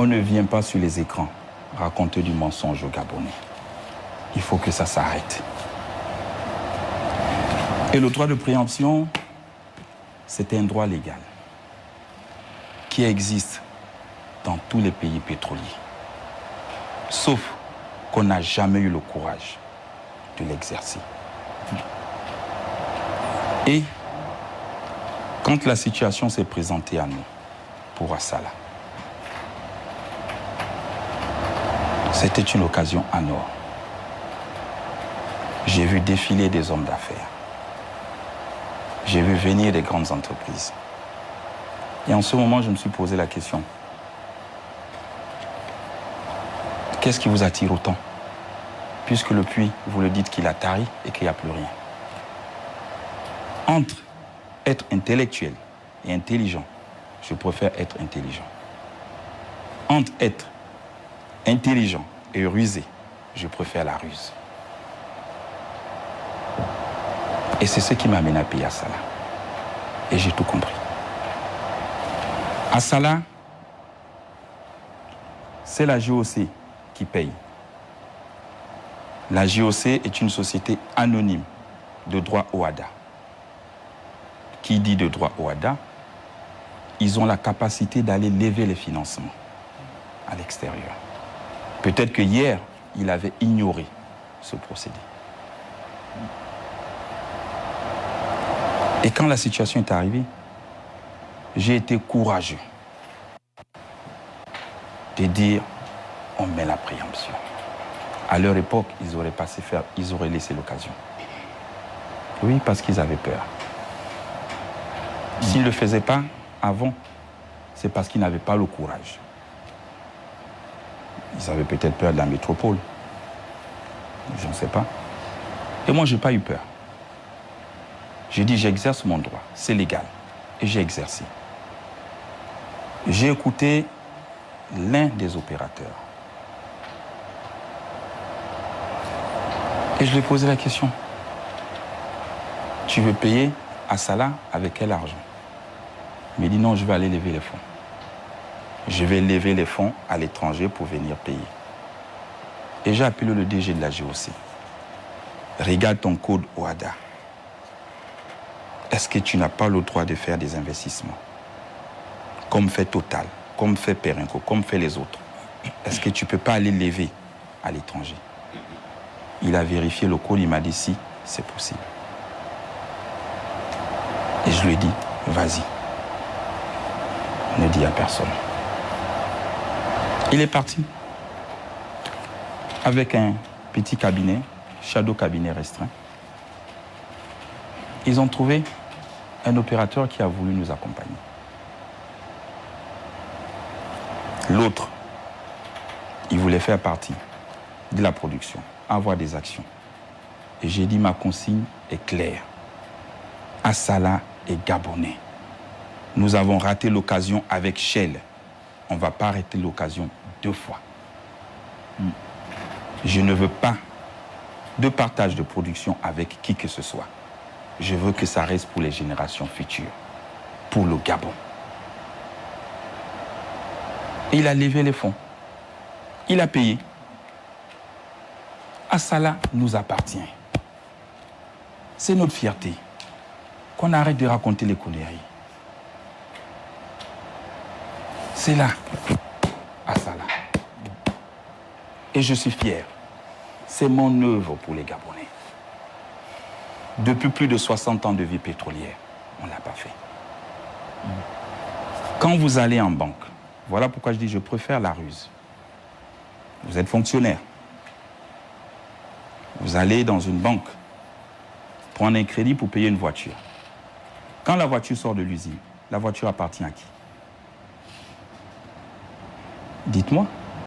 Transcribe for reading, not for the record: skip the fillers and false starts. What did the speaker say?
On ne vient pas sur les écrans raconter du mensonge aux Gabonais. Il faut que ça s'arrête. Et le droit de préemption, c'est un droit légal qui existe dans tous les pays pétroliers. Sauf qu'on n'a jamais eu le courage de l'exercer. Et quand la situation s'est présentée à nous, pour Assala, c'était une occasion en or. J'ai vu défiler des hommes d'affaires. J'ai vu venir des grandes entreprises. Et en ce moment, je me suis posé la question. Qu'est-ce qui vous attire autant? Puisque le puits, vous le dites qu'il a tari et qu'il n'y a plus rien. Entre être intellectuel et intelligent, je préfère être intelligent. Entre être intelligent et rusé, je préfère la ruse. Et c'est ce qui m'a amené à payer Assala. Et j'ai tout compris. Assala, c'est la JOC qui paye. La JOC est une société anonyme de droit OHADA. Qui dit de droit OHADA, ils ont la capacité d'aller lever les financements à l'extérieur. Peut-être que hier, il avait ignoré ce procédé. Et quand la situation est arrivée, j'ai été courageux de dire on met la préemption. À leur époque, ils auraient laissé l'occasion. Oui, parce qu'ils avaient peur. S'ils ne le faisaient pas avant, c'est parce qu'ils n'avaient pas le courage. Ils avaient peut-être peur de la métropole. Je ne sais pas. Et moi, je n'ai pas eu peur. J'ai dit, j'exerce mon droit, c'est légal. Et j'ai exercé. J'ai écouté l'un des opérateurs. Et je lui ai posé la question. Tu veux payer Assala avec quel argent? Il m'a dit non, je vais aller lever les fonds. Je vais lever les fonds à l'étranger pour venir payer. Et j'ai appelé le DG de la JOC. Regarde ton code OHADA. Est-ce que tu n'as pas le droit de faire des investissements? Comme fait Total, comme fait Perenco, comme fait les autres. Est-ce que tu ne peux pas aller lever à l'étranger? Il a vérifié le code, il m'a dit si, c'est possible. Et je lui ai dit, vas-y. Ne dis à personne. Il est parti avec un petit cabinet, shadow cabinet restreint. Ils ont trouvé un opérateur qui a voulu nous accompagner. L'autre, il voulait faire partie de la production, avoir des actions. Et j'ai dit, ma consigne est claire. Assala est gabonais. Nous avons raté l'occasion avec Shell. On ne va pas arrêter l'occasion 2 fois. Je ne veux pas de partage de production avec qui que ce soit. Je veux que ça reste pour les générations futures, pour le Gabon. Et il a levé les fonds. Il a payé. Assala nous appartient. C'est notre fierté. Qu'on arrête de raconter les conneries. C'est là, Assala. Et je suis fier. C'est mon œuvre pour les Gabonais. Depuis plus de 60 ans de vie pétrolière, on ne l'a pas fait. Quand vous allez en banque, voilà pourquoi je dis je préfère la ruse. Vous êtes fonctionnaire. Vous allez dans une banque prendre un crédit pour payer une voiture. Quand la voiture sort de l'usine, la voiture appartient à qui? Dites-moi.